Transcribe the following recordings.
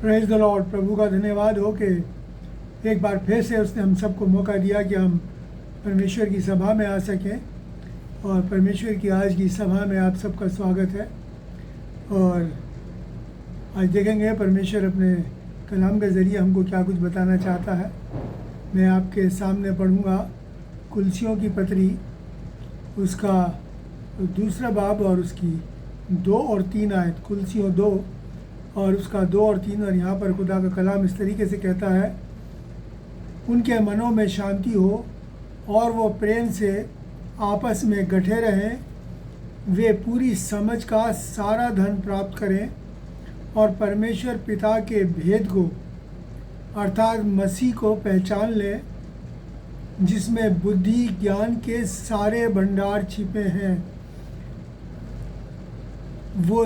Praise the Lord. प्रभु का धन्यवाद हो कि एक बार फिर से उसने हम सबको मौका दिया कि हम परमेश्वर की सभा में आ सकें। और परमेश्वर की आज की सभा में आप सबका स्वागत है। और आज देखेंगे परमेश्वर अपने कलाम के ज़रिए हमको क्या कुछ बताना चाहता है। मैं आपके सामने पढ़ूँगा कुलसियों की पत्री, उसका दूसरा बाब और उसकी 2 और 3 आयत। कुलसियों 2 और उसका 2 और 3। और यहाँ पर खुदा का कलाम इस तरीके से कहता है, उनके मनों में शांति हो और वो प्रेम से आपस में गठे रहें, वे पूरी समझ का सारा धन प्राप्त करें और परमेश्वर पिता के भेद को अर्थात मसीह को पहचान लें, जिसमें बुद्धि ज्ञान के सारे भंडार छिपे हैं। वो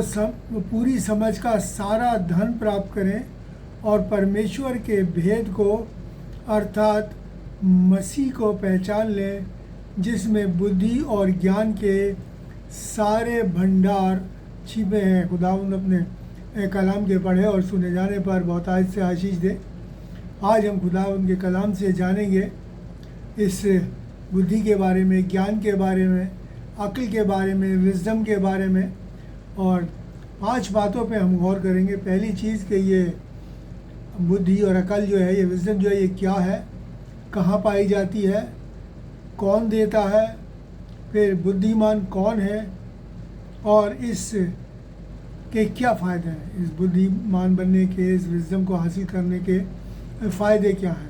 पूरी समझ का सारा धन प्राप्त करें और परमेश्वर के भेद को अर्थात मसीह को पहचान लें, जिसमें बुद्धि और ज्ञान के सारे भंडार छिपे हैं। खुदावंद अपने कलाम के पढ़े और सुने जाने पर बहुत आज से आशीष दे। आज हम खुदावंद के कलाम से जानेंगे इस बुद्धि के बारे में, ज्ञान के बारे में, अक्ल के बारे में, विजडम के बारे में। और 5 बातों पे हम गौर करेंगे। पहली चीज़ कि ये बुद्धि और अकल जो है, ये विजडम जो है, ये क्या है, कहाँ पाई जाती है, कौन देता है, फिर बुद्धिमान कौन है और इस के क्या फ़ायदे हैं। इस बुद्धिमान बनने के, इस विजडम को हासिल करने के फ़ायदे क्या हैं।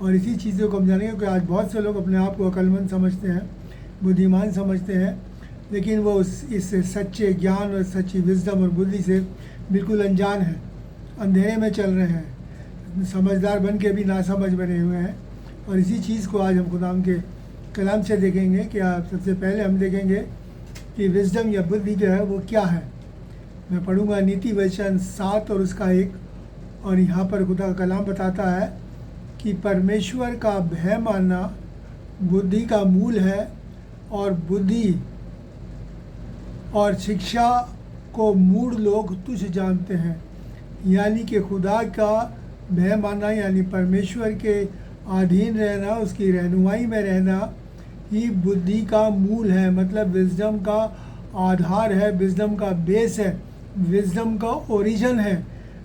और इसी चीज़ों को हम जानेंगे कि आज बहुत से लोग अपने आप को अक्लमंद समझते हैं, बुद्धिमान समझते हैं, लेकिन वो इस सच्चे ज्ञान और सच्ची विजडम और बुद्धि से बिल्कुल अनजान हैं, अंधेरे में चल रहे हैं, समझदार बन के भी नासमझ बने हुए हैं। और इसी चीज़ को आज हम खुदाम के कलाम से देखेंगे कि आप सबसे पहले हम देखेंगे कि विजडम या बुद्धि जो है वो क्या है। मैं पढ़ूंगा नीति वचन 7 और उसका 1। और यहाँ पर खुदा का कलाम बताता है कि परमेश्वर का भय मानना बुद्धि का मूल है और बुद्धि और शिक्षा को मूढ़ लोग तुच्छ जानते हैं। यानी कि खुदा का भय मानना यानी परमेश्वर के अधीन रहना, उसकी रहनुमाई में रहना ही बुद्धि का मूल है। मतलब विजडम का आधार है, विजडम का बेस है, विजडम का ओरिजिन है।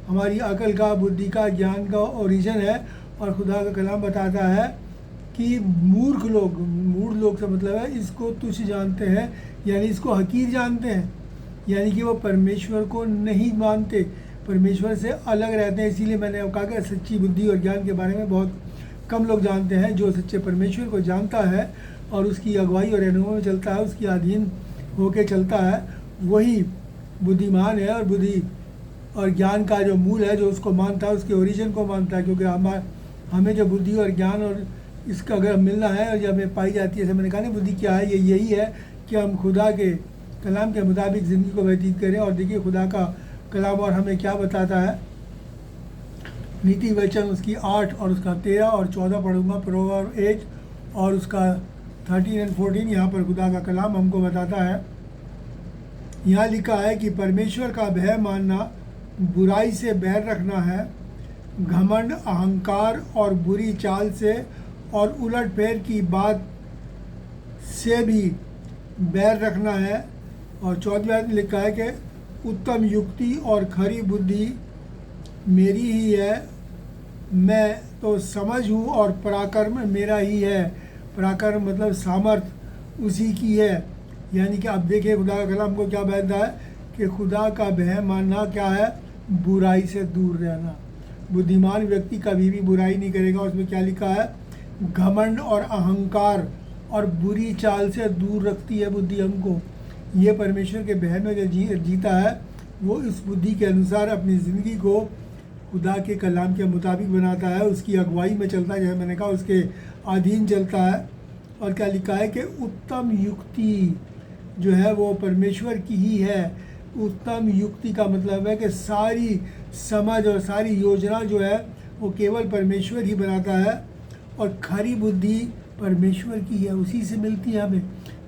हमारी अकल का, बुद्धि का, ज्ञान का ओरिजिन है। और खुदा का कलाम बताता है कि मूर्ख लोग से मतलब है इसको तुच्छ जानते हैं, यानी इसको हकीर जानते हैं, यानी कि वो परमेश्वर को नहीं मानते, परमेश्वर से अलग रहते हैं। इसीलिए मैंने कहा कि सच्ची बुद्धि और ज्ञान के बारे में बहुत कम लोग जानते हैं। जो सच्चे परमेश्वर को जानता है और उसकी अगुवाई और रहनुमाई में चलता है, उसकी अधीन होके चलता है, वही बुद्धिमान है। और बुद्धि और ज्ञान का जो मूल है, जो उसको मानता है, उसके ओरिजिन को मानता है। क्योंकि हमें जो बुद्धि और ज्ञान और इसका अगर मिलना है और जब हमें पाई जाती है, जैसे मैंने कहा ना, बुद्धि क्या है, ये यही है कि हम खुदा के कलाम के मुताबिक ज़िंदगी को व्यतीत करें। और देखिए खुदा का कलाम और हमें क्या बताता है। नीति वचन उसकी 8 और उसका 13 और 14 पढ़ूंगा। प्रोवर्ब 8 और उसका 13 और 14। यहाँ पर खुदा का कलाम हमको बताता है, यहाँ लिखा है कि परमेश्वर का भय मानना बुराई से बैर रखना है, घमंड, अहंकार और बुरी चाल से और उलट फेर की बात से भी बैर रखना है। और 14वें आयत में लिखा है कि उत्तम युक्ति और खरी बुद्धि मेरी ही है, मैं तो समझ हूँ और पराक्रम मेरा ही है। पराक्रम मतलब सामर्थ उसी की है। यानी कि अब देखिए खुदा का कलाम को क्या बताता है कि खुदा का भय मानना क्या है, बुराई से दूर रहना। बुद्धिमान व्यक्ति कभी भी बुराई नहीं करेगा। उसमें क्या लिखा है, घमंड और अहंकार और बुरी चाल से दूर रखती है बुद्धि हमको। ये परमेश्वर के भय में जो जीता है, वो इस बुद्धि के अनुसार अपनी ज़िंदगी को खुदा के कलाम के मुताबिक बनाता है, उसकी अगुवाई में चलता है, जैसे मैंने कहा उसके अधीन चलता है। और क्या लिखा है कि उत्तम युक्ति जो है वो परमेश्वर की ही है। उत्तम युक्ति का मतलब है कि सारी समझ और सारी योजना जो है वो केवल परमेश्वर ही बनाता है। और खरी बुद्धि परमेश्वर की है, उसी से मिलती है हमें।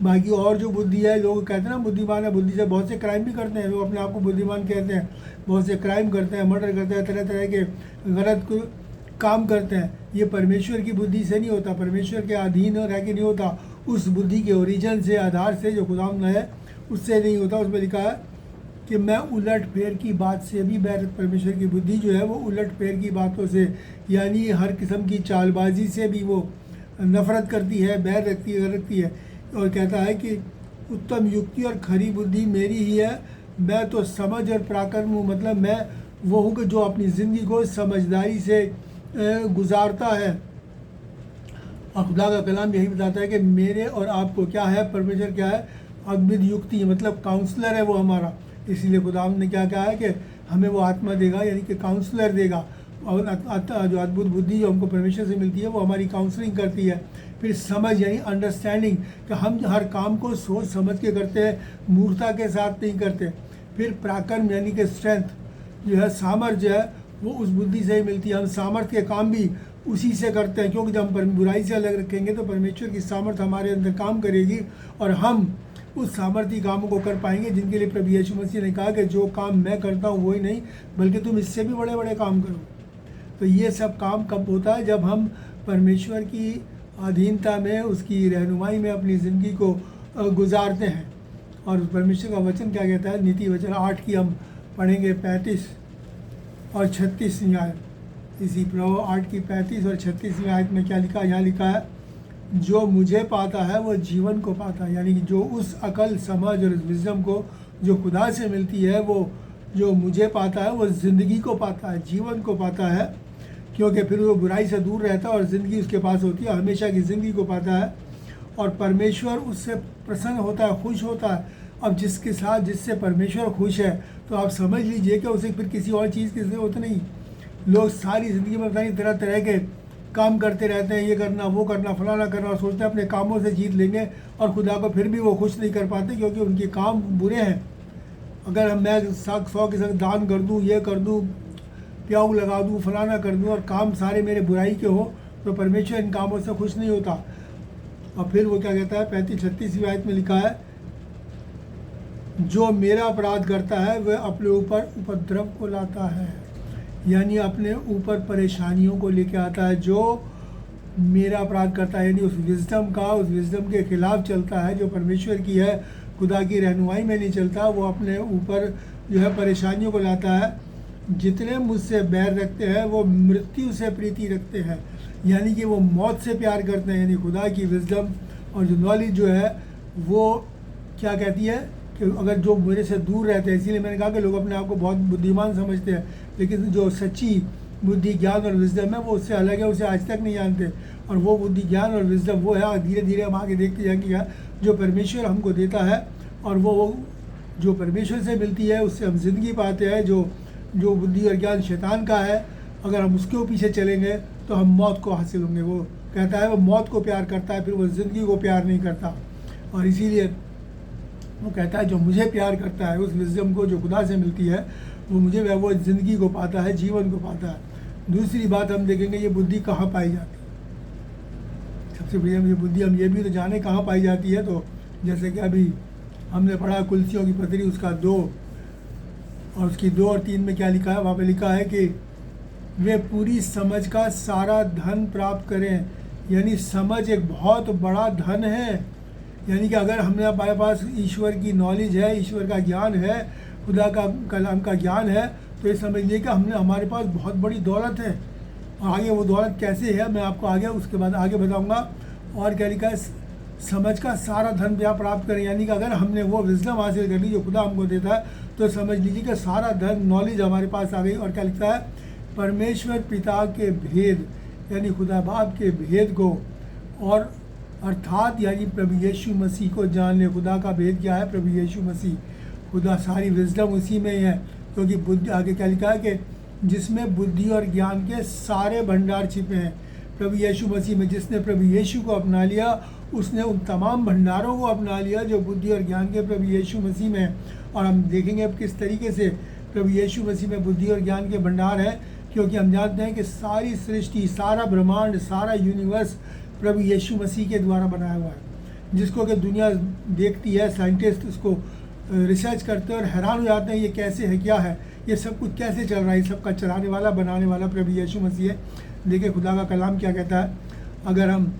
बाकी और जो बुद्धि है, लोग कहते हैं ना बुद्धिमान है, बुद्धि से बहुत से क्राइम भी करते हैं, लोग अपने आप को बुद्धिमान कहते हैं, बहुत से क्राइम करते हैं, मर्डर करते हैं, तरह तरह के गलत काम करते हैं। ये परमेश्वर की बुद्धि से नहीं होता, परमेश्वर के अधीन रह के नहीं होता, उस बुद्धि के ओरिजिन से, आधार से जो खुदावंद है उससे नहीं होता। उसमें लिखा है कि मैं उलट फेर की बात से भी बैर, परमेश्वर की बुद्धि जो है वो उलट फेर की बातों से, यानी हर किस्म की चालबाजी से भी वो नफरत करती है, बैर रखती है। और कहता है कि उत्तम युक्ति और खरी बुद्धि मेरी ही है, मैं तो समझ और पराक्रम हूँ, मतलब मैं वो हूँ कि जो अपनी ज़िंदगी को समझदारी से गुजारता है। और खुदा का कलाम यही बताता है कि मेरे और आपको क्या है, परमेश्वर क्या है, अद्भुत युक्ति, मतलब काउंसलर है वो हमारा। इसीलिए खुदा ने क्या कहा है कि हमें वो आत्मा देगा, यानी कि काउंसलर देगा। और जो अद्भुत बुद्धि जो हमको परमेश्वर से मिलती है वो हमारी काउंसलिंग करती है। फिर समझ यानी अंडरस्टैंडिंग, कि हम हर काम को सोच समझ के करते हैं, मूर्खता के साथ नहीं करते। फिर पराक्रम यानी कि स्ट्रेंथ जो है, सामर्थ्य है, वो उस बुद्धि से ही मिलती है। हम सामर्थ्य के काम भी उसी से करते हैं, क्योंकि जब हम बुराई से अलग रखेंगे तो परमेश्वर की सामर्थ्य हमारे अंदर काम करेगी और हम उस सामर्थ्य कामों को कर पाएंगे, जिनके लिए प्रभु यीशु मसीह ने कहा कि जो काम मैं करता हूँ वही नहीं, बल्कि तुम इससे भी बड़े बड़े काम करो। तो ये सब काम कब होता है, जब हम परमेश्वर की अधीनता में, उसकी रहनुमाई में अपनी ज़िंदगी को गुजारते हैं। और परमेश्वर का वचन क्या कहता है, नीति वचन 8 की हम पढ़ेंगे 35 और 36वीं आयत। इसी प्रभु 8 की 35 और 36वीं आयत में क्या लिखा है, यहाँ लिखा है, जो मुझे पाता है वो जीवन को पाता है, यानी कि जो उस अकल, समझ और विजडम को जो खुदा से मिलती है, वो जो मुझे पाता है वो ज़िंदगी को पाता है, जीवन को पाता है, क्योंकि फिर वो बुराई से दूर रहता है और ज़िंदगी उसके पास होती है, हमेशा की ज़िंदगी को पाता है। और परमेश्वर उससे प्रसन्न होता है, खुश होता है। अब जिसके साथ, जिससे परमेश्वर खुश है, तो आप समझ लीजिए कि उसे फिर किसी और चीज़ की ज़रूरत नहीं। लोग सारी ज़िंदगी में पता नहीं तरह तरह के काम करते रहते हैं, ये करना, वो करना, फलाना करना, और सोचते हैं अपने कामों से जीत लेंगे, और खुदा को फिर भी वो खुश नहीं कर पाते, क्योंकि उनके काम बुरे हैं। अगर मैं 100 के संग दान कर दूँ, ये कर दूँ, प्याऊ लगा दूँ, फलाना कर दूँ, और काम सारे मेरे बुराई के हो, तो परमेश्वर इन कामों से खुश नहीं होता। और फिर वो क्या कहता है, 35-36वीं आयत में लिखा है, जो मेरा अपराध करता है वह अपने ऊपर उपद्रव को लाता है, यानी अपने ऊपर परेशानियों को लेके आता है। जो मेरा अपराध करता है, यानी उस विजडम के खिलाफ चलता है जो परमेश्वर की है, खुदा की रहनुमाई में नहीं चलता, वो अपने ऊपर जो है परेशानियों को लाता है। जितने मुझसे बैर रखते हैं वो मृत्यु से प्रीति रखते हैं, यानी कि वो मौत से प्यार करते हैं। यानी खुदा की विजडम और जो नॉलेज जो है वो क्या कहती है कि अगर जो मेरे से दूर रहते हैं, इसीलिए मैंने कहा कि लोग अपने आप को बहुत बुद्धिमान समझते हैं, लेकिन जो सच्ची बुद्धि, ज्ञान और विजडम है वो उससे अलग है, उसे आज तक नहीं जानते। और वो बुद्धि, ज्ञान और विजडम वो है, धीरे धीरे हम आगे देखते जाएंगे, जो परमेश्वर हमको देता है, और वो जो परमेश्वर से मिलती है उससे हम ज़िंदगी पाते हैं। जो बुद्धि और ज्ञान शैतान का है, अगर हम उसके पीछे चलेंगे तो हम मौत को हासिल होंगे। वो कहता है वो मौत को प्यार करता है, फिर वो ज़िंदगी को प्यार नहीं करता। और इसीलिए वो कहता है जो मुझे प्यार करता है, उस विजडम को जो खुदा से मिलती है, वो मुझे वो ज़िंदगी को पाता है, जीवन को पाता है। दूसरी बात हम देखेंगे, ये बुद्धि कहाँ पाई जाती है। सबसे बढ़िया ये बुद्धि हम ये भी तो जाने कहाँ पाई जाती है। तो जैसे कि अभी हमने पढ़ा कुलसियों की पत्री, उसका 2 और उसकी 2 और 3 में क्या लिखा है, वहाँ पे लिखा है कि वे पूरी समझ का सारा धन प्राप्त करें, यानी समझ एक बहुत बड़ा धन है। यानी कि अगर हमारे पास ईश्वर की नॉलेज है, ईश्वर का ज्ञान है, खुदा का कलाम का ज्ञान है, तो ये समझ लीजिए कि हमारे पास बहुत बड़ी दौलत है। और आगे वो दौलत कैसे है मैं आपको आगे उसके बाद आगे बताऊंगा। और क्या लिखा है, समझ का सारा धन प्राप्त करें, यानी कि अगर हमने वो विजडम हासिल कर ली जो खुदा हमको देता है, तो समझ लीजिए कि सारा धन, नॉलेज हमारे पास आ गई। और क्या लिखता है, परमेश्वर पिता के भेद, यानी खुदा बाप के भेद को, और अर्थात यानी प्रभु यीशु मसीह को जान ले। खुदा का भेद क्या है, प्रभु यीशु मसीह। खुदा सारी विजडम उसी में ही है, क्योंकि बुद्धि, आगे क्या लिखा है कि जिसमें बुद्धि और ज्ञान के सारे भंडार छिपे हैं। प्रभु यीशु मसीह में जिसने प्रभु यीशु को अपना लिया, उसने उन तमाम भंडारों को अपना लिया जो बुद्धि और ज्ञान के प्रभु यीशु मसीह में। और हम देखेंगे अब किस तरीके से प्रभु यीशु मसीह में बुद्धि और ज्ञान के भंडार हैं, क्योंकि हम जानते हैं कि सारी सृष्टि, सारा ब्रह्मांड, सारा यूनिवर्स, प्रभु यीशु मसीह के द्वारा बनाया हुआ है, जिसको कि दुनिया देखती है, साइंटिस्ट उसको रिसर्च करते हैं और हैरान हो जाते हैं ये कैसे है, क्या है, ये सब कुछ कैसे चल रहा है। सब का चलाने वाला, बनाने वाला प्रभु यीशु मसीह है। देखिए खुदा का कलाम क्या कहता है। अगर हम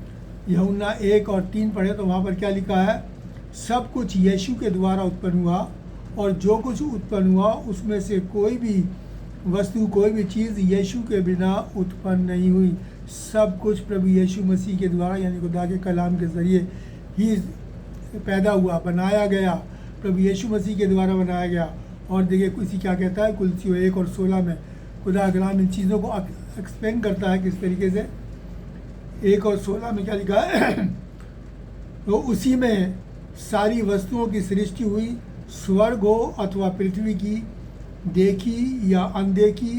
यूहन्ना 1:3 पढ़े तो वहाँ पर क्या लिखा है, सब कुछ यीशु के द्वारा उत्पन्न हुआ और जो कुछ उत्पन्न हुआ उसमें से कोई भी वस्तु, कोई भी चीज़ यीशु के बिना उत्पन्न नहीं हुई। सब कुछ प्रभु यीशु मसीह के द्वारा यानी खुदा के कलाम के ज़रिए ही पैदा हुआ, बनाया गया, प्रभु यीशु मसीह के द्वारा बनाया गया। और देखिए इसी क्या कहता है, कुलसियों 1:16 में खुदा का कलाम इन चीज़ों को एक्सप्लेन करता है किस तरीके से। 1:16 में क्या लिखा है, तो उसी में सारी वस्तुओं की सृष्टि हुई, स्वर्ग हो अथवा पृथ्वी की, देखी या अनदेखी,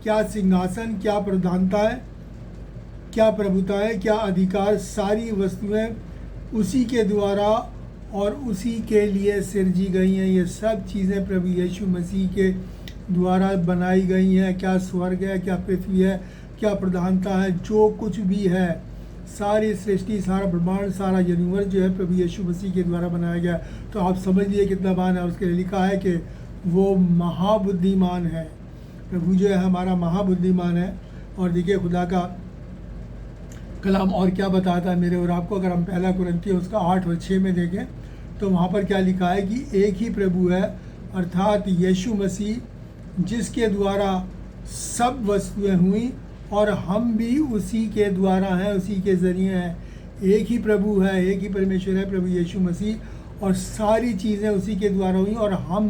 क्या सिंहासन, क्या प्रधानता है, क्या प्रभुता है, क्या अधिकार, सारी वस्तुएं उसी के द्वारा और उसी के लिए सृजी गई हैं। ये सब चीज़ें प्रभु यीशु मसीह के द्वारा बनाई गई हैं। क्या स्वर्ग है, क्या पृथ्वी है, क्या प्रधानता है, जो कुछ भी है, सारी सृष्टि, सारा ब्रह्मांड, सारा यूनिवर्स जो है प्रभु यीशु मसीह के द्वारा बनाया गया। तो आप समझ लिए कितना महान है। उसके लिए लिखा है कि वो महाबुद्धिमान है। प्रभु जो है हमारा महाबुद्धिमान है। और देखिए खुदा का कलाम और क्या बताता है मेरे और आपको। अगर हम 1 कुरिन्थियों उसका 8:6 में देखें तो वहाँ पर क्या लिखा है कि एक ही प्रभु है, अर्थात यीशु मसीह, जिसके द्वारा सब वस्तुएं हुई और हम भी उसी के द्वारा हैं, उसी के ज़रिए हैं। एक ही प्रभु है, एक ही परमेश्वर है प्रभु यीशु मसीह, और सारी चीज़ें उसी के द्वारा हुई और हम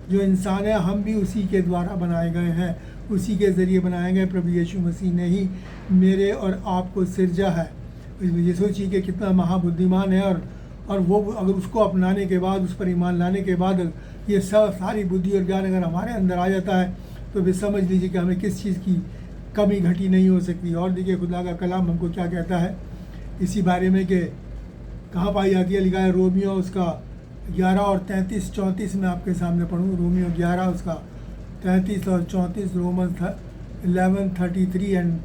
जो इंसान है हम भी उसी के द्वारा बनाए गए हैं, उसी के ज़रिए बनाए गए। प्रभु यीशु मसीह ने ही मेरे और आपको सिरजा है। ये सोचिए कि कितना महाबुद्धिमान है। और वो अगर उसको अपनाने के बाद, उस पर ईमान लाने के बाद ये सब सारी बुद्धि और ज्ञान अगर हमारे अंदर आ जाता है तो फिर समझ लीजिए कि हमें किस चीज़ की कमी घटी नहीं हो सकती। और देखिए खुदा का कलाम हमको क्या कहता है इसी बारे में कि कहाँ पाई जाती है। लिखा है रोमियो उसका 11 और 33-34 में आपके सामने पढ़ूँ। रोमियो 11 उसका 33 और 34, रोमन 11:33 एंड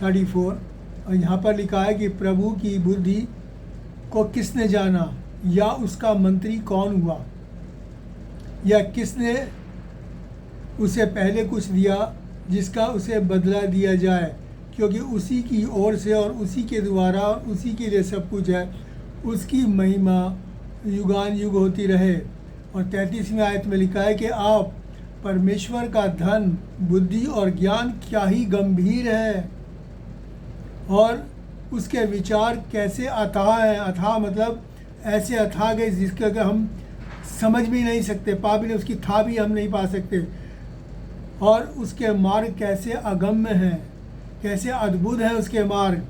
34। और यहाँ पर लिखा है कि प्रभु की बुद्धि को किसने जाना, या उसका मंत्री कौन हुआ, या किसने उसे पहले कुछ दिया जिसका उसे बदला दिया जाए, क्योंकि उसी की ओर से और उसी के द्वारा और उसी के लिए सब कुछ है। उसकी महिमा युगान युग होती रहे। और 33वें आयत में लिखा है कि आप परमेश्वर का धन, बुद्धि और ज्ञान क्या ही गंभीर है, और उसके विचार कैसे अथाह हैं। अथाह मतलब ऐसे अथाह गए जिसके अगर हम समझ भी नहीं सकते, पा भी नहीं, उसकी था भी हम नहीं पा सकते। और उसके मार्ग कैसे अगम्य हैं, कैसे अद्भुत है उसके मार्ग।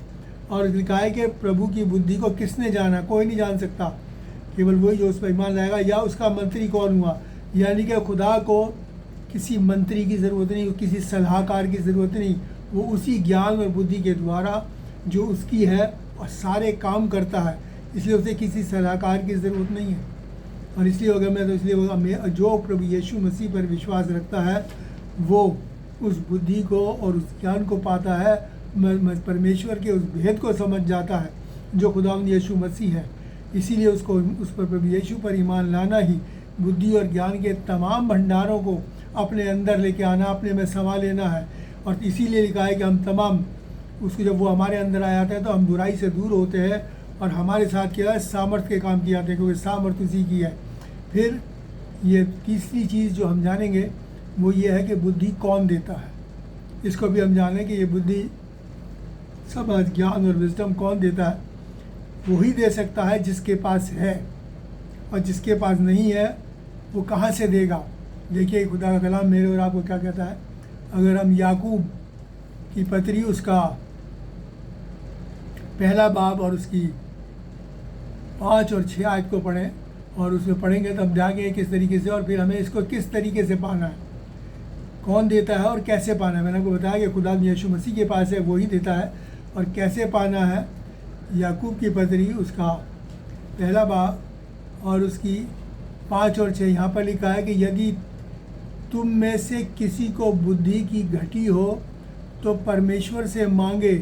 और लिखा है कि प्रभु की बुद्धि को किसने जाना, कोई नहीं जान सकता, केवल वही जो उस पर ईमान लाएगा। या उसका मंत्री कौन हुआ, यानी कि खुदा को किसी मंत्री की ज़रूरत नहीं, किसी सलाहकार की ज़रूरत नहीं। वो उसी ज्ञान और बुद्धि के द्वारा जो उसकी है और सारे काम करता है, इसलिए उसे किसी सलाहकार की ज़रूरत नहीं है। और इसलिए अगर मैं तो इसलिए जो प्रभु यीशु मसीह पर विश्वास रखता है वो उस बुद्धि को और उस ज्ञान को पाता है, परमेश्वर के उस भेद को समझ जाता है जो खुदावंद यीशु मसीह है। इसीलिए उसको उस पर प्रभु यीशु पर ईमान लाना ही बुद्धि और ज्ञान के तमाम भंडारों को अपने अंदर लेके आना, अपने में समा लेना है। और इसीलिए लिखा है कि हम तमाम उसको जब वो हमारे अंदर आ जाता है तो हम बुराई से दूर होते हैं और हमारे साथ क्या है सामर्थ्य के काम किए जाते हैं, क्योंकि सामर्थ्य उसी की है। फिर ये तीसरी चीज़ जो हम जानेंगे वो ये है कि बुद्धि कौन देता है। इसको भी हम जानें कि ये बुद्धि, समझ, ज्ञान और विजडम कौन देता है। वही दे सकता है जिसके पास है, और जिसके पास नहीं है वो कहाँ से देगा। देखिए खुदा का कलाम मेरे और आपको क्या कहता है। अगर हम याकूब की पत्री उसका 1 बाब और उसकी 5 और 6 आयत को पढ़ें और उसमें पढ़ेंगे तब जाएंगे किस तरीके से, और फिर हमें इसको किस तरीके से पाना है, कौन देता है और कैसे पाना है। मैंने आपको बताया कि खुदा यीशु मसीह के पास है, वही देता है। और कैसे पाना है, याकूब की पत्री उसका 1 बाब और उसकी 5 और 6 यहाँ पर लिखा है कि यदि तुम में से किसी को बुद्धि की घटी हो तो परमेश्वर से मांगे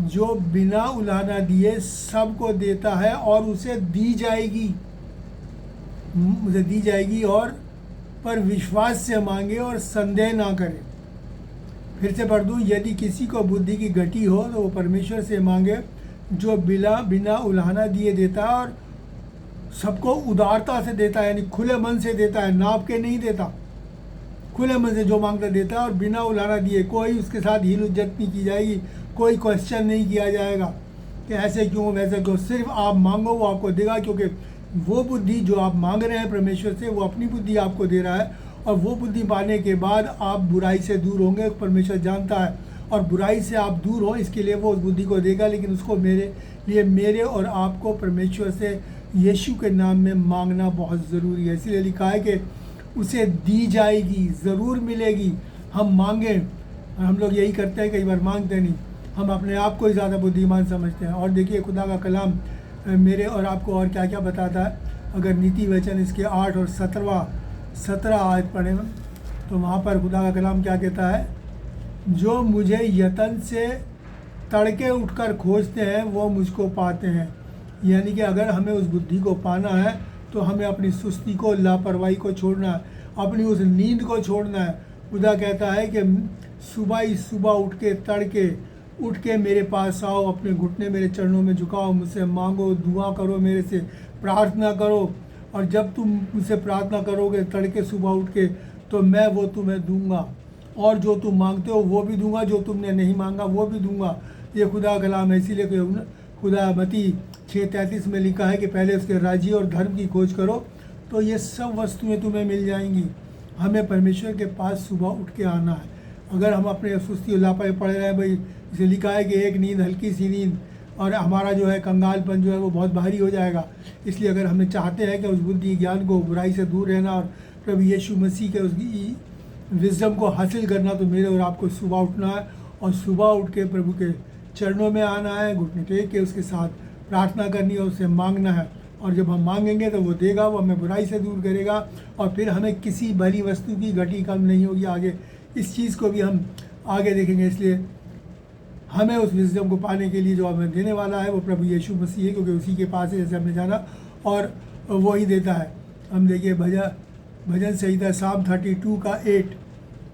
जो बिना उलाहना दिए सबको देता है और उसे दी जाएगी, उसे दी जाएगी, और पर विश्वास से मांगे और संदेह ना करे। फिर से पढ़ दूँ, यदि किसी को बुद्धि की घटी हो तो वो परमेश्वर से मांगे जो बिना उलाहना दिए देता है और सबको उदारता से देता है, यानी खुले मन से देता है, नाप के नहीं देता, खुले मन से जो मांगता देता है और बिना उलाहना दिए। कोई उसके साथ हील उज्जत नहीं की जाएगी, कोई क्वेश्चन नहीं किया जाएगा कि ऐसे क्यों वैसे क्यों। सिर्फ आप मांगो, वो आपको देगा, क्योंकि वो बुद्धि जो आप मांग रहे हैं परमेश्वर से, वो अपनी बुद्धि आपको दे रहा है, और वो बुद्धि पाने के बाद आप बुराई से दूर होंगे। परमेश्वर जानता है, और बुराई से आप दूर हो इसके लिए वो उस बुद्धि को देगा, लेकिन उसको मेरे और आपको परमेश्वर से यीशु के नाम में मांगना बहुत ज़रूरी है। इसलिए लिखा है कि उसे दी जाएगी, ज़रूर मिलेगी। हम मांगें, और हम लोग यही करते हैं, कई बार मांगते नहीं, हम अपने आप को ही ज़्यादा बुद्धिमान समझते हैं। और देखिए खुदा का कलाम मेरे और आपको और क्या क्या बताता है। अगर नीति वचन इसके 8 और 17 आयत पढ़ें तो वहाँ पर खुदा का कलाम क्या कहता है, जो मुझे यतन से तड़के उठकर खोजते हैं वो मुझको पाते हैं। यानी कि अगर हमें उस बुद्धि को पाना है तो हमें अपनी सुस्ती को, लापरवाही को छोड़ना है, अपनी उस नींद को छोड़ना है। खुदा कहता है कि सुबह ही सुबह उठ के तड़के उठ के मेरे पास आओ, अपने घुटने मेरे चरणों में झुकाओ, मुझसे मांगो, दुआ करो, मेरे से प्रार्थना करो, और जब तुम मुझसे प्रार्थना करोगे तड़के सुबह उठ के तो मैं वो तुम्हें दूंगा, और जो तुम मांगते हो वो भी दूंगा, जो तुमने नहीं मांगा वो भी दूंगा। ये खुदा का कलाम है। इसीलिए खुदा मती 6:33 में लिखा है कि पहले उसके राज्य और धर्म की खोज करो तो ये सब वस्तुएं तुम्हें मिल जाएंगी। हमें परमेश्वर के पास सुबह उठ के आना है। अगर हम अपने सुस्ती और लापरवाही पड़े रहे, भाई इसे लिखा है कि एक नींद, हल्की सी नींद, और हमारा जो है कंगालपन जो है वो बहुत भारी हो जाएगा। इसलिए अगर हमें चाहते हैं कि उस बुद्धि ज्ञान को, बुराई से दूर रहना और प्रभु यीशु मसीह के उसकी विज़डम को हासिल करना, तो मेरे और आपको सुबह उठना है और सुबह उठ के प्रभु के चरणों में आना है, घुटने टेक के उसके साथ प्रार्थना करनी है, उससे मांगना है। और जब हम मांगेंगे तो वो देगा, वो हमें बुराई से दूर करेगा, और फिर हमें किसी भली वस्तु की घटी कम नहीं होगी। आगे इस चीज़ को भी हम आगे देखेंगे। इसलिए हमें उस विज़डम को पाने के लिए जो हमें देने वाला है वो प्रभु यीशु मसीह है, क्योंकि उसी के पास है, जैसे हमने जाना, और वो ही देता है। हम देखिए भजन संहिता साम 32 का 8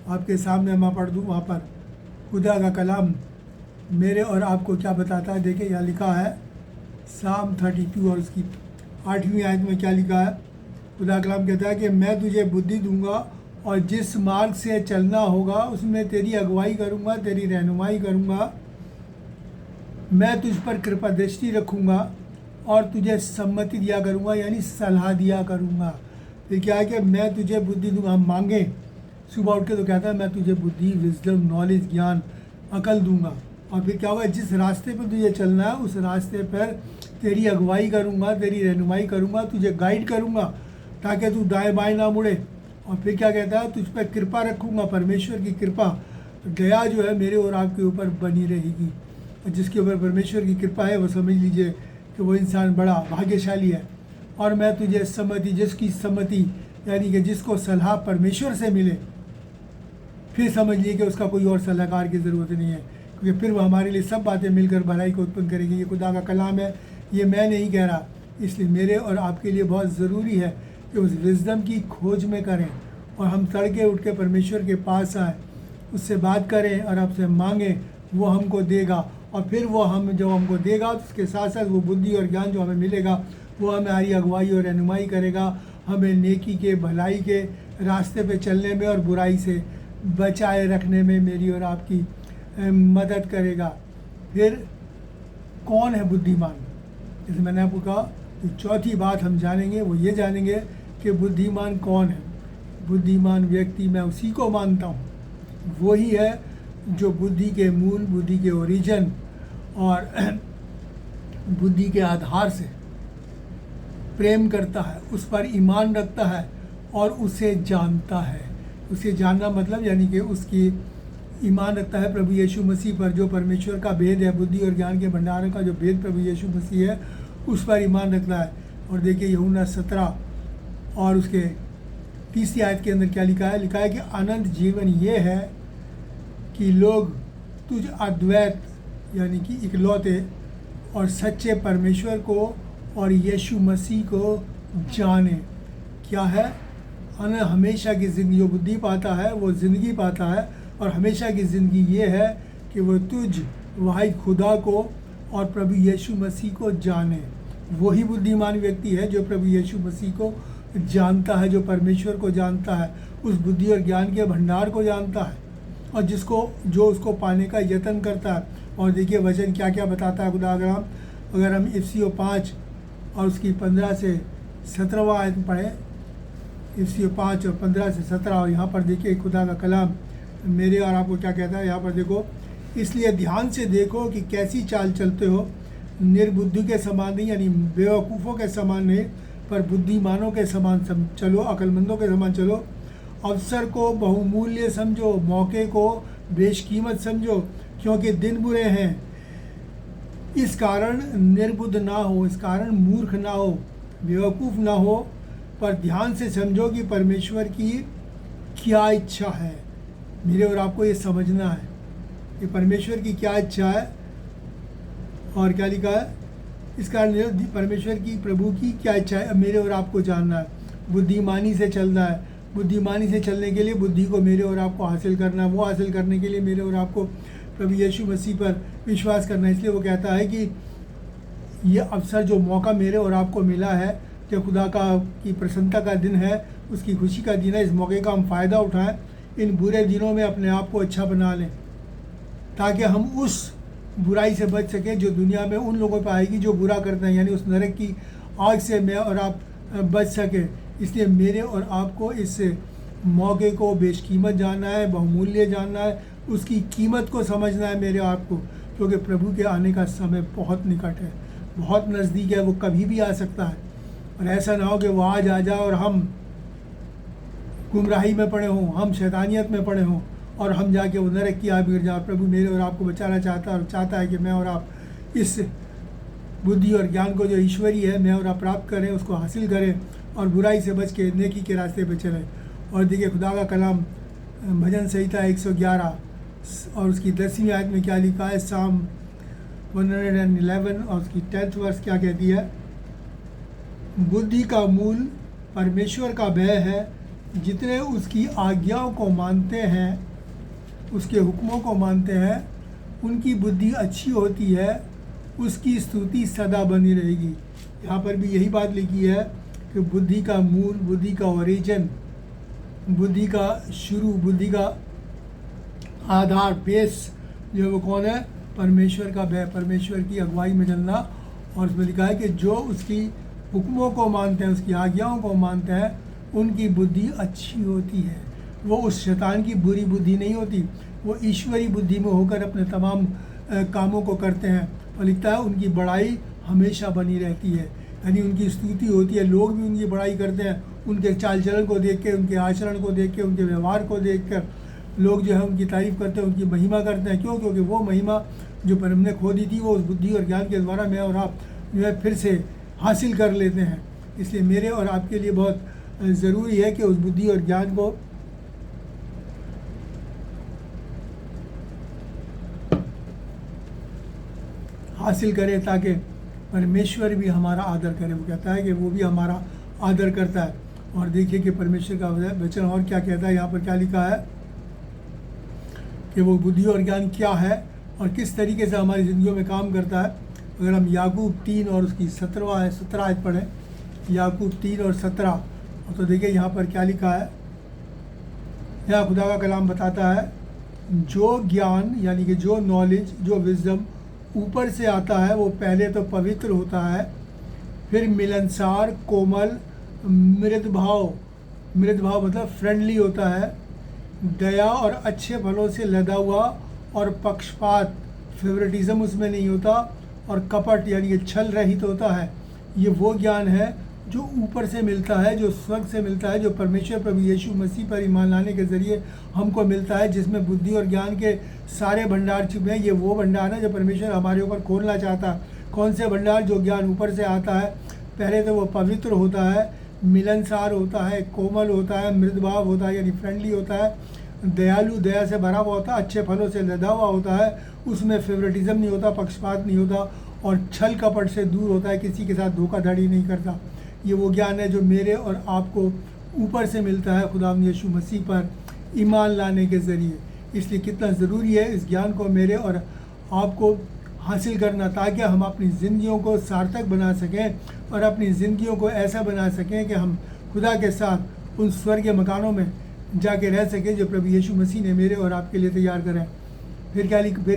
आपके सामने मैं पढ़ दूँ। वहाँ पर खुदा का कलाम मेरे और आपको क्या बताता है। देखिए यहाँ लिखा है साम 32 और उसकी 8वीं आयत में क्या लिखा है। खुदा कलाम कहता है कि मैं तुझे बुद्धि दूंगा और जिस मार्ग से चलना होगा उसमें तेरी अगुवाई करूंगा, तेरी रहनुमाई करूंगा। मैं तुझ पर कृपा दृष्टि रखूंगा और तुझे सम्मति दिया करूंगा, यानी सलाह दिया करूंगा। फिर क्या है कि मैं तुझे बुद्धि दूंगा। हम मांगे सुबह उठ के तो कहता है मैं तुझे बुद्धि, विजडम, नॉलेज, ज्ञान, अकल दूंगा। और फिर क्या होगा, जिस रास्ते पर तुझे चलना है उस रास्ते पर तेरी अगुवाई करूंगा, तेरी रहनुमाई करूंगा, तुझे गाइड करूंगा ताकि तू दाएं बाएं ना मुड़े। और फिर क्या कहता है, तुझ पर कृपा रखूंगा। परमेश्वर की कृपा, दया जो है मेरे और आपके ऊपर बनी रहेगी। और जिसके ऊपर परमेश्वर की कृपा है वो समझ लीजिए कि वो इंसान बड़ा भाग्यशाली है। और मैं तुझे सम्मति, जिसकी सम्मति यानी कि जिसको सलाह परमेश्वर से मिले, फिर समझ लिए कि उसका कोई और सलाहकार की ज़रूरत नहीं है, क्योंकि फिर वो हमारे लिए सब बातें मिलकर भलाई को उत्पन्न करेगी। ये खुदा का कलाम है, ये मैं नहीं कह रहा। इसलिए मेरे और आपके लिए बहुत ज़रूरी है कि उस विज़डम की खोज में करें और हम तड़के उठ के परमेश्वर के पास आए, उससे बात करें और आपसे मांगें, वो हमको देगा। और फिर वो जब हमको देगा तो उसके साथ साथ वो बुद्धि और ज्ञान जो हमें मिलेगा वो हमारी अगुवाई और रहनुमाई करेगा, हमें नेकी के, भलाई के रास्ते पे चलने में और बुराई से बचाए रखने में मेरी और आपकी मदद करेगा। फिर कौन है बुद्धिमान? जैसे मैंने आपको कहा, तो चौथी बात हम जानेंगे, वो ये जानेंगे कि बुद्धिमान कौन है। बुद्धिमान व्यक्ति मैं उसी को मानता हूँ, वही है जो बुद्धि के मूल, बुद्धि के ओरिजिन और बुद्धि के आधार से प्रेम करता है, उस पर ईमान रखता है और उसे जानता है। उसे जानना मतलब यानी कि उसकी ईमान रखता है प्रभु यीशु मसीह पर, जो परमेश्वर का भेद है, बुद्धि और ज्ञान के भंडार का जो भेद प्रभु यीशु मसीह है, उस पर ईमान रखता है। और देखिए यूहन्ना 17 और उसके 30 आयत के अंदर क्या लिखा है। लिखा है कि अनंत जीवन ये है कि लोग तुझ अद्वैत यानी कि इकलौते और सच्चे परमेश्वर को और यीशु मसीह को जाने। क्या है? हमेशा की ज़िंदगी। जो बुद्धि पाता है वो ज़िंदगी पाता है, और हमेशा की ज़िंदगी ये है कि वो तुझ वाहिद खुदा को और प्रभु यीशु मसीह को जाने। वही बुद्धिमान व्यक्ति है जो प्रभु यीशु मसीह को जानता है, जो परमेश्वर को जानता है, उस बुद्धि और ज्ञान के भंडार को जानता है, और जो उसको पाने का यत्न करता है। और देखिए वचन क्या क्या बताता है खुदा। अगर हम इफिसियों 5 और उसकी 15 से 17वां आयत पढ़ें, इफिसियों 5 और 15 से 17, और यहाँ पर देखिए खुदा का कलाम मेरे और आपको क्या कहता है। यहाँ पर देखो, इसलिए ध्यान से देखो कि कैसी चाल चलते हो, निर्बुद्धि के समान नहीं, यानी बेवकूफ़ों के समान नहीं, पर बुद्धिमानों के समान चलो, अक्लमंदों के समान चलो। अवसर को बहुमूल्य समझो, मौके को बेशकीमत समझो, क्योंकि दिन बुरे हैं। इस कारण निर्बुद्ध ना हो, इस कारण मूर्ख ना हो, बेवकूफ़ ना हो, पर ध्यान से समझो कि परमेश्वर की क्या इच्छा है। मेरे और आपको ये समझना है कि परमेश्वर की क्या इच्छा है। और क्या लिखा है? इस कारण परमेश्वर की, प्रभु की क्या इच्छा है, मेरे और आपको जानना है। बुद्धिमानी से चलना है। बुद्धिमानी से चलने के लिए बुद्धि को मेरे और आपको हासिल करना है। वो हासिल करने के लिए मेरे और आपको प्रभु यीशु मसीह पर विश्वास करना है। इसलिए वो कहता है कि ये अवसर, जो मौका मेरे और आपको मिला है, जो खुदा की प्रसन्नता का दिन है, उसकी खुशी का दिन है, इस मौके का हम फ़ायदा उठाएं। इन बुरे दिनों में अपने आप को अच्छा बना लें, ताकि हम उस बुराई से बच सकें जो दुनिया में उन लोगों पर आएगी जो बुरा करते हैं, यानी उस नरक की आग से मैं और आप बच सकें। इसलिए मेरे और आपको इस मौके को बेशकीमत जानना है, बहुमूल्य जानना है, उसकी कीमत को समझना है मेरे आपको, क्योंकि प्रभु के आने का समय बहुत निकट है, बहुत नज़दीक है। वो कभी भी आ सकता है, और ऐसा ना हो कि वो आज आ जाए और हम गुमराही में पड़े हों, हम शैतानियत में पड़े हों, और हम जाके वो नरक की आग गिर जाए। प्रभु मेरे और आपको बचाना चाहता है, और चाहता है कि मैं और आप इस बुद्धि और ज्ञान को जो ईश्वरीय है, मैं और आप प्राप्त करें, उसको हासिल करें, और बुराई से बच के नेकी के रास्ते पर चलें। और देखिए खुदा का कलाम भजन संहिता 111 और उसकी 10वीं आयत में क्या लिखा है। साम 111 और उसकी 10th वर्स क्या कहती है? बुद्धि का मूल परमेश्वर का भय है। जितने उसकी आज्ञाओं को मानते हैं, उसके हुक्मों को मानते हैं, उनकी बुद्धि अच्छी होती है, उसकी स्तुति सदा बनी रहेगी। यहाँ पर भी यही बात लिखी है कि बुद्धि का मूल, बुद्धि का ओरिजिन, बुद्धि का शुरू, बुद्धि का आधार, बेस जो वो कौन है? परमेश्वर का भय, परमेश्वर की अगुवाई में चलना। और उसमें लिखा है कि जो उसकी हुक्मों को मानते हैं, उसकी आज्ञाओं को मानते हैं, उनकी बुद्धि अच्छी होती है। वो उस शैतान की बुरी बुद्धि नहीं होती, वो ईश्वरी बुद्धि में होकर अपने तमाम कामों को करते हैं। और लिखता है उनकी बड़ाई हमेशा बनी रहती है, यानी उनकी स्तुति होती है। लोग भी उनकी बड़ाई करते हैं, उनके चाल चलन को देख के, उनके आचरण को देख के, उनके व्यवहार को देख कर लोग जो है उनकी तारीफ़ करते हैं, उनकी महिमा करते हैं। क्यों? क्योंकि वो महिमा जो परम ने खो दी थी, वो उस बुद्धि और ज्ञान के द्वारा मैं और आप जो है फिर से हासिल कर लेते हैं। इसलिए मेरे और आपके लिए बहुत ज़रूरी है कि उस बुद्धि और ज्ञान को हासिल करें, ताकि परमेश्वर भी हमारा आदर करे। वो कहता है कि वो भी हमारा आदर करता है। और देखिए कि परमेश्वर का वचन और क्या कहता है। यहाँ पर क्या लिखा है कि वो बुद्धि और ज्ञान क्या है और किस तरीके से हमारी ज़िंदगियों में काम करता है। अगर हम याकूब 3 और उसकी 17 आयत पढ़ें, याकूब 3 और 17, तो देखिए यहाँ पर क्या लिखा है। यहाँ खुदा का कलाम बताता है, जो ज्ञान यानी कि जो नॉलेज, जो विजडम ऊपर से आता है, वो पहले तो पवित्र होता है, फिर मिलनसार, कोमल, मृदभाव मतलब फ्रेंडली होता है, दया और अच्छे फलों से लदा हुआ, और पक्षपात, फेवरेटिज्म उसमें नहीं होता, और कपट यानी कि छल रहित होता है। ये वो ज्ञान है जो ऊपर से मिलता है, जो स्वर्ग से मिलता है, जो परमेश्वर प्रभु यीशु मसीह पर ईमान लाने के ज़रिए हमको मिलता है, जिसमें बुद्धि और ज्ञान के सारे भंडार छिपे हैं। ये वो भंडार है जो परमेश्वर हमारे ऊपर खोलना चाहता है। कौन से भंडार? जो ज्ञान ऊपर से आता है। पहले तो वो पवित्र होता है, मिलनसार होता है, कोमल होता है, मृदभाव होता है यानी फ्रेंडली होता है, दयालु, दया से भरा हुआ होता है, अच्छे फलों से लदा हुआ होता है, उसमें फेवरेटिज्म नहीं होता, पक्षपात नहीं होता, और छल कपट से दूर होता है, किसी के साथ धोखाधड़ी नहीं करता। ये वो ज्ञान है जो मेरे और आपको ऊपर से मिलता है खुदावंद यीशु मसीह पर ईमान लाने के ज़रिए। इसलिए कितना ज़रूरी है इस ज्ञान को मेरे और आपको हासिल करना, ताकि हम अपनी ज़िंदगियों को सार्थक बना सकें और अपनी ज़िंदगियों को ऐसा बना सकें कि हम खुदा के साथ उन स्वर्गीय मकानों में जाके रह सकें जो प्रभु यीशु मसीह ने मेरे और आपके लिए तैयार करें। फिर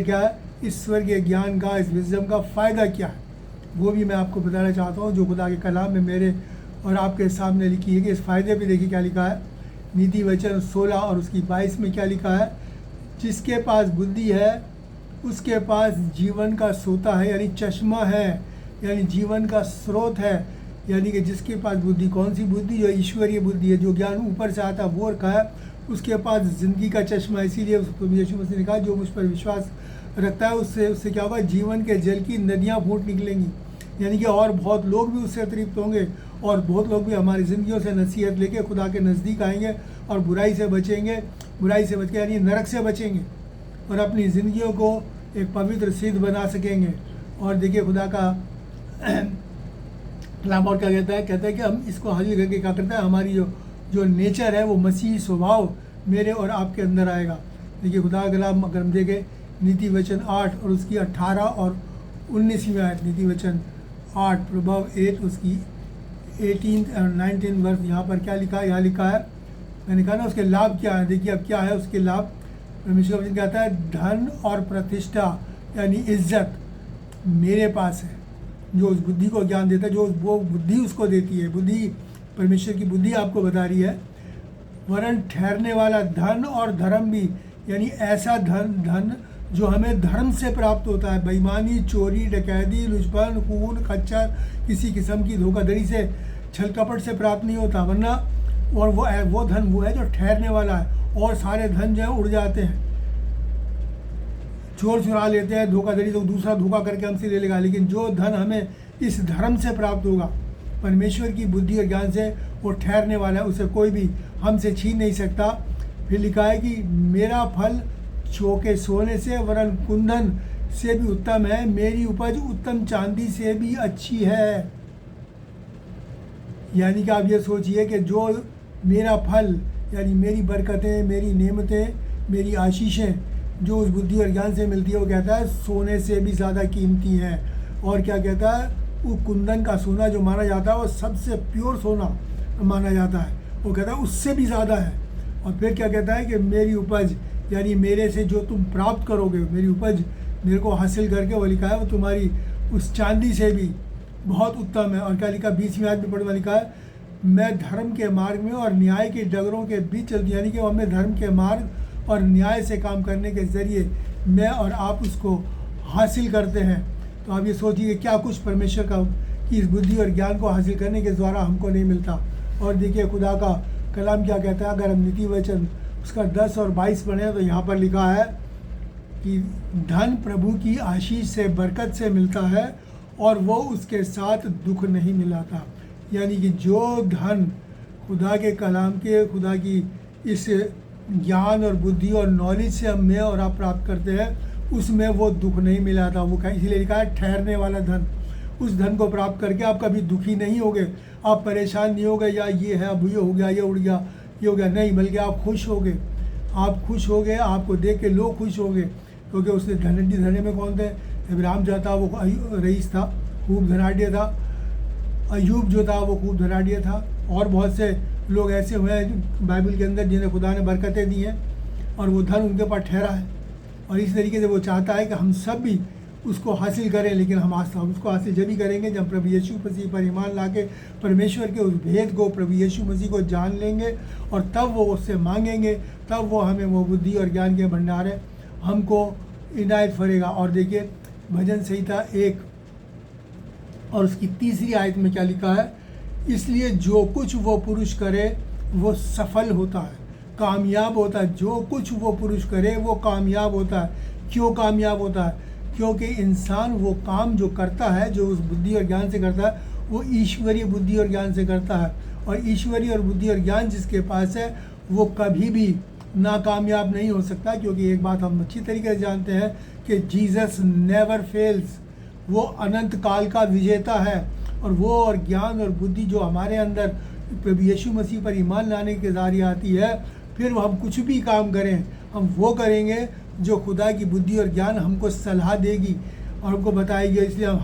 क्या है इस स्वर्गीय ज्ञान का, इस विज़डम का फ़ायदा क्या है, वो भी मैं आपको बताना चाहता हूँ, जो खुदा के कलाम में मेरे और आपके सामने लिखी है। कि इस फ़ायदे पे देखिए क्या लिखा है, नीति वचन 16 और उसकी 22 में क्या लिखा है, जिसके पास बुद्धि है उसके पास जीवन का सोता है, यानी चश्मा है, यानी जीवन का स्रोत है। यानी कि जिसके पास बुद्धि, कौन सी बुद्धि, जो ईश्वरीय बुद्धि है, जो ज्ञान ऊपर से आता है वो रखा है, उसके पास ज़िंदगी का चश्मा है। इसीलिए यीशु मसीह ने कहा जो मुझ पर विश्वास रखता है उससे क्या होगा, जीवन के जल की नदियाँ फूट निकलेंगी। यानी कि और बहुत लोग भी उससे तृप्त होंगे, और बहुत लोग भी हमारी ज़िंदगियों से नसीहत लेके खुदा के नज़दीक आएंगे और बुराई से बचेंगे, बुराई से बच के यानी नरक से बचेंगे और अपनी ज़िंदगियों को एक पवित्र सिद्ध बना सकेंगे। और देखिए खुदा का कलाम और क्या कहता है कि हम इसको हासिल करके क्या करता है, हमारी जो नेचर है वो मसीही स्वभाव मेरे और आपके अंदर आएगा। देखिए खुदा का कलाम अगर हम देखें नीति वचन 8 और उसकी 18 और 19वीं आयत, नीति वचन 8 प्रभाव 8 उसकी 18 और 19 वर्ष, यहाँ पर क्या लिखा है, यहाँ लिखा है, मैंने कहा ना उसके लाभ क्या है। देखिए अब क्या है उसके लाभ, परमेश्वर का वचन कहता है धन और प्रतिष्ठा यानी इज्जत मेरे पास है। जो उस बुद्धि को ज्ञान देता है, जो वो बुद्धि उसको देती है, बुद्धि परमेश्वर की बुद्धि आपको बता रही है, वरन ठहरने वाला धन और धर्म भी, यानी ऐसा धन जो हमें धर्म से प्राप्त होता है, बेईमानी, चोरी, डकैती, लुचपन, खून, खच्चर, किसी किस्म की धोखाधड़ी से, छल कपट से प्राप्त नहीं होता, वरना और वो धन वो है जो ठहरने वाला है। और सारे धन जो है उड़ जाते हैं, चोर चुरा लेते हैं, धोखाधड़ी तो दूसरा धोखा करके हमसे ले लेगा, लेकिन जो धन हमें इस धर्म से प्राप्त होगा परमेश्वर की बुद्धि और ज्ञान से, वो ठहरने वाला है, उसे कोई भी हमसे छीन नहीं सकता। फिर लिखा है कि मेरा फल चौके सोने से वरन कुंदन से भी उत्तम है, मेरी उपज उत्तम चांदी से भी अच्छी है। यानी कि आप ये सोचिए कि जो मेरा फल यानी मेरी बरकतें, मेरी नेमतें, मेरी आशीषें जो उस बुद्धि और ज्ञान से मिलती है, वो कहता है सोने से भी ज़्यादा कीमती है। और क्या कहता है, वो कुंदन का सोना जो माना जाता है वो सबसे प्योर सोना माना जाता है, वो कहता है उससे भी ज़्यादा है। और फिर क्या कहता है कि मेरी उपज यानी मेरे से जो तुम प्राप्त करोगे, मेरी उपज मेरे को हासिल करके, वो लिखा है वो तुम्हारी उस चांदी से भी बहुत उत्तम है। और क्या लिखा 20वीं आयत में पढ़ने लिखा है, मैं धर्म के मार्ग में और न्याय के डगरों के बीच चलती, यानी कि हमें धर्म के मार्ग और न्याय से काम करने के ज़रिए मैं और आप उसको हासिल करते हैं। तो आप ये सोचिए क्या कुछ परमेश्वर का कि इस बुद्धि और ज्ञान को हासिल करने के द्वारा हमको नहीं मिलता। और देखिए खुदा का कलाम क्या कहता है, अगर हम नीति वचन उसका 10 और 22 पढ़ें तो यहाँ पर लिखा है कि धन प्रभु की आशीष से, बरकत से मिलता है और वो उसके साथ दुख नहीं मिलाता। यानी कि जो धन खुदा के कलाम के, खुदा की इस ज्ञान और बुद्धि और नॉलेज से हम मैं और आप प्राप्त करते हैं, उसमें वो दुख नहीं मिलाता। वो इसीलिए लिखा है ठहरने वाला धन। उस धन को प्राप्त करके आप कभी दुखी नहीं होगे, आप परेशान नहीं होगे या ये है अब ये हो गया, ये उड़ गया, ये हो गया, नहीं, बल्कि आप खुश होगे। आप खुश होगे, आपको देख के लोग खुश होंगे, क्योंकि उसने धने में कौन थे, इब्राहिम जो था वो रईस था, खूब धनाढ़ था, अय्यूब जो था वो खूब धनाढ़ था, और बहुत से लोग ऐसे हुए हैं बाइबल के अंदर जिन्हें खुदा ने बरकतें दी हैं और वो धन उनके पास ठहरा है। और इस तरीके से वो चाहता है कि हम सब भी उसको हासिल करें, लेकिन हम उसको हासिल जब ही करेंगे जब प्रभु यीशु मसीह पर ईमान लाके परमेश्वर के उस भेद को, प्रभु यीशु मसीह को जान लेंगे, और तब वो उससे मांगेंगे, तब वो हमें वो बुद्धि और ज्ञान के भंडार है हमको इनायत फरेगा। और देखिए भजन संहिता 1 और उसकी 3री आयत में क्या लिखा है, इसलिए जो कुछ वो पुरुष करे वो सफल होता है, कामयाब होता है। जो कुछ वो पुरुष करे वो कामयाब होता है। क्यों कामयाब होता है? क्योंकि इंसान वो काम जो करता है, जो उस बुद्धि और ज्ञान से करता है, वो ईश्वरीय बुद्धि और ज्ञान से करता है। और ईश्वरीय और बुद्धि और ज्ञान जिसके पास है वो कभी भी नाकामयाब नहीं हो सकता, क्योंकि एक बात हम अच्छी तरीके से जानते हैं कि जीसस नेवर फेल्स। वो अनंत काल का विजेता है। और वो और ज्ञान और बुद्धि जो हमारे अंदर प्रभु यीशु मसीह पर ईमान लाने के ज़रिए आती है, फिर हम कुछ भी काम करें, हम वो करेंगे जो खुदा की बुद्धि और ज्ञान हमको सलाह देगी और हमको बताएगी। इसलिए हम